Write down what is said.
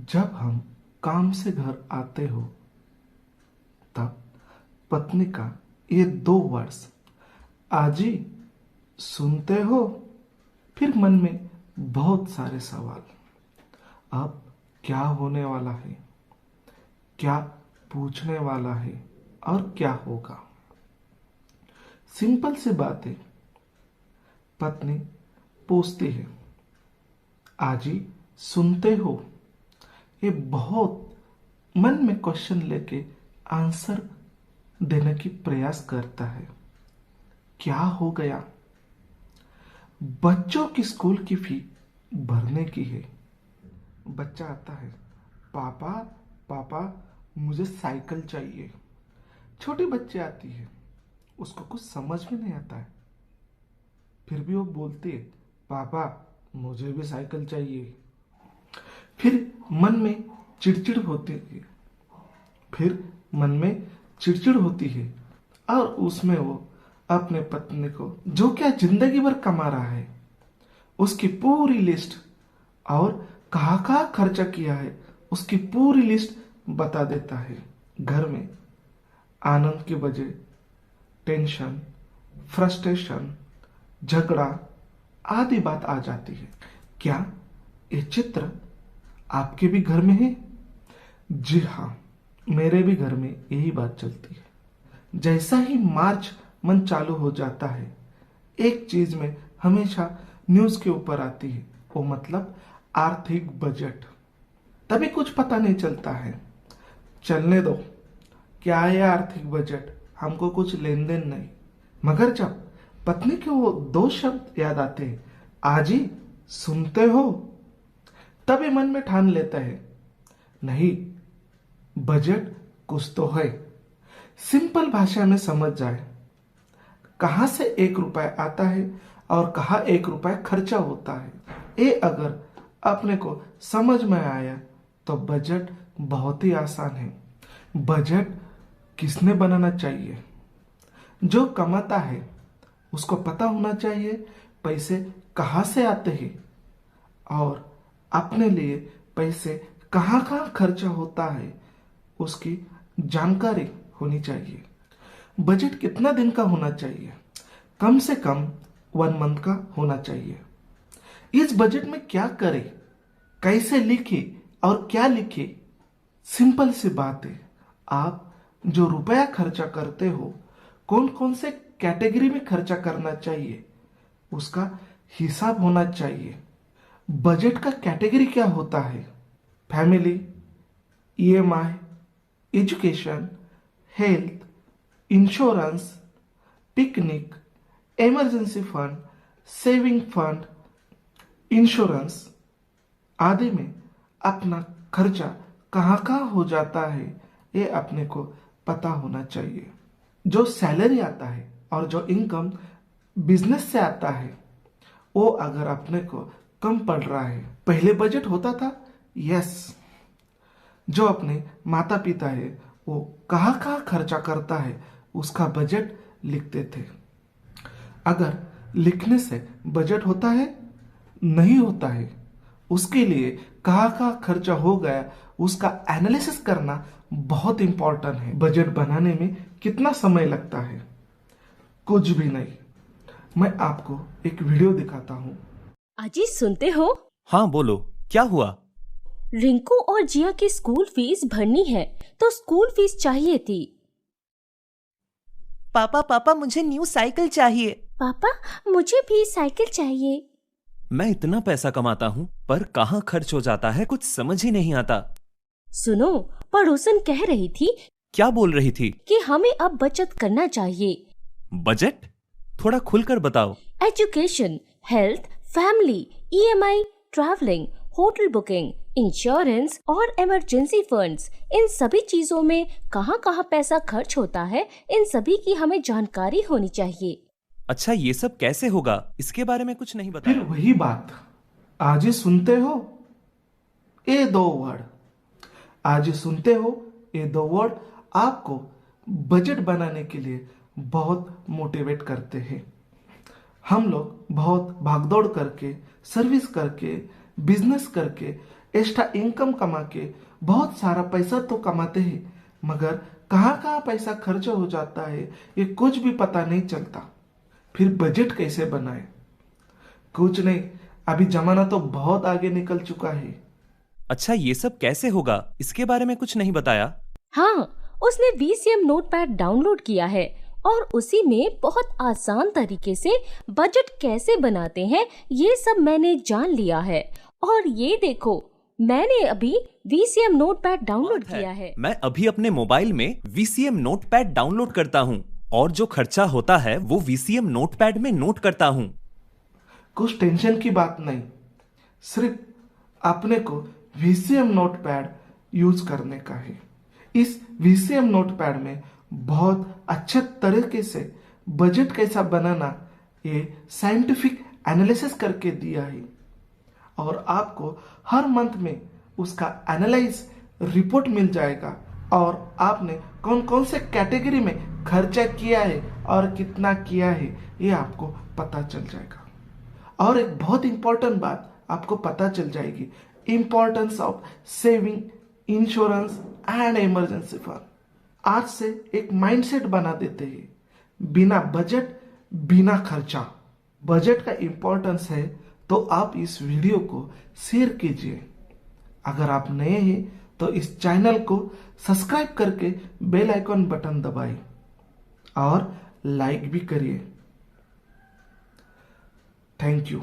जब हम काम से घर आते हो तब पत्नी का ये दो वर्ड्स आजी सुनते हो, फिर मन में बहुत सारे सवाल। अब क्या होने वाला है, क्या पूछने वाला है और क्या होगा। सिंपल सी बात है। पत्नी पूछती है आजी सुनते हो। ये बहुत मन में क्वेश्चन लेके आंसर देने की प्रयास करता है। क्या हो गया? बच्चों की स्कूल की फी भरने की है। बच्चा आता है, पापा पापा मुझे साइकिल चाहिए। छोटी बच्ची आती है, उसको कुछ समझ में नहीं आता है, फिर भी वो बोलती है पापा मुझे भी साइकिल चाहिए। फिर मन में चिड़चिड़ होती है, फिर मन में चिड़चिड़ होती है और उसमें वो अपने पत्नी को जो क्या जिंदगी भर कमा रहा है उसकी पूरी लिस्ट और कहाँ कहाँ खर्चा किया है उसकी पूरी लिस्ट बता देता है। घर में आनंद की बजाय टेंशन, फ्रस्ट्रेशन, झगड़ा आदि बात आ जाती है। क्या ये चित्र आपके भी घर में है? जी हाँ, मेरे भी घर में यही बात चलती है। जैसा ही मार्च मन चालू हो जाता है, एक चीज में हमेशा न्यूज के ऊपर आती है, वो मतलब आर्थिक बजट। तभी कुछ पता नहीं चलता है। चलने दो, क्या है आर्थिक बजट, हमको कुछ लेन देन नहीं। मगर जब पत्नी के वो दो शब्द याद आते हैं, आजी सुनते हो, तभी मन में ठान लेता है नहीं, बजट कुछ तो है। सिंपल भाषा में समझ जाए, कहां से 1 रुपया आता है और कहां 1 रुपया खर्चा होता है, ये अगर अपने को समझ में आया तो बजट बहुत ही आसान है। बजट किसने बनाना चाहिए? जो कमाता है उसको पता होना चाहिए पैसे कहाँ से आते हैं और अपने लिए पैसे कहाँ कहाँ खर्चा होता है उसकी जानकारी होनी चाहिए। बजट कितना दिन का होना चाहिए? कम से कम 1 मंथ का होना चाहिए। इस बजट में क्या करें, कैसे लिखे और क्या लिखे? सिंपल सी बात है। आप जो रुपया खर्चा करते हो, कौन कौन से कैटेगरी में खर्चा करना चाहिए उसका हिसाब होना चाहिए। बजट का कैटेगरी क्या होता है? Family, EMI, education, health, insurance, picnic, emergency fund, saving fund, insurance आदि में अपना खर्चा कहाँ कहाँ हो जाता है ये अपने को पता होना चाहिए। जो सैलरी आता है और जो इनकम बिजनेस से आता है वो अगर अपने को कम पड़ रहा है, पहले बजट होता था, यस, जो अपने माता पिता है वो कहाँ कहाँ खर्चा करता है उसका बजट लिखते थे। अगर लिखने से बजट होता है? नहीं होता है। उसके लिए कहाँ कहाँ खर्चा हो गया उसका एनालिसिस करना बहुत इंपॉर्टेंट है। बजट बनाने में कितना समय लगता है? कुछ भी नहीं। मैं आपको एक वीडियो दिखाता हूँ। अजी सुनते हो? हाँ बोलो, क्या हुआ? रिंकू और जिया की स्कूल फीस भरनी है तो स्कूल फीस चाहिए थी। पापा पापा मुझे न्यू साइकिल चाहिए। पापा मुझे भी साइकिल चाहिए। मैं इतना पैसा कमाता हूँ पर कहाँ खर्च हो जाता है कुछ समझ ही नहीं आता। सुनो, पड़ोसन कह रही थी क्या बोल रही थी? कि हमें अब बचत करना चाहिए। बजट थोड़ा खुलकर बताओ। Education, health, family, EMI, travelling, hotel booking, insurance और इमरजेंसी फंड्स, इन सभी चीजों में कहाँ कहाँ पैसा खर्च होता है, इन सभी की हमें जानकारी होनी चाहिए। अच्छा, ये सब कैसे होगा? इसके बारे में कुछ नहीं फिर बताया। वही बात, आज ही सुनते हो, ये दो वर्ड, आज ही सुनते हो, ये दो वर्ड आपको बजट बनाने के लिए बहुत मोटिवेट करते हैं। हम लोग बहुत भागदौड़ करके, सर्विस करके, बिजनेस करके एक्स्ट्रा इनकम कमा के बहुत सारा पैसा तो कमाते हैं, मगर कहाँ कहाँ पैसा खर्च हो जाता है ये कुछ भी पता नहीं चलता। फिर बजट कैसे बनाए? कुछ नहीं, अभी जमाना तो बहुत आगे निकल चुका है। अच्छा, ये सब कैसे होगा? इसके बारे में कुछ नहीं बताया। हाँ, उसने VCM नोटपैड डाउनलोड किया है और उसी में बहुत आसान तरीके से बजट कैसे बनाते हैं ये सब मैंने जान लिया है। और ये देखो, मैंने अभी VCM नोटपैड डाउनलोड किया है। मैं अभी अपने मोबाइल में VCM नोटपैड डाउनलोड करता हूँ और जो खर्चा होता है वो VCM नोटपैड में नोट करता हूँ। कुछ टेंशन की बात नहीं, सिर्फ अपने को VCM नोटपैड यूज करने का है। इस VCM नोटपैड में बहुत अच्छे तरीके से बजट कैसा बनाना ये साइंटिफिक एनालिसिस करके दिया है और आपको हर मंथ में उसका एनालाइज रिपोर्ट मिल जाएगा और आपने कौन कौन से कैटेगरी में खर्चा किया है और कितना किया है ये आपको पता चल जाएगा। और एक बहुत इंपॉर्टेंट बात आपको पता चल जाएगी, importance of saving, insurance and emergency fund. आज से एक माइंडसेट बना देते हैं, बिना बजट बिना खर्चा। बजट का इंपॉर्टेंस है तो आप इस वीडियो को शेयर कीजिए। अगर आप नए हैं तो इस चैनल को सब्सक्राइब करके बेल आइकन बटन दबाइए और लाइक भी करिए। Thank you.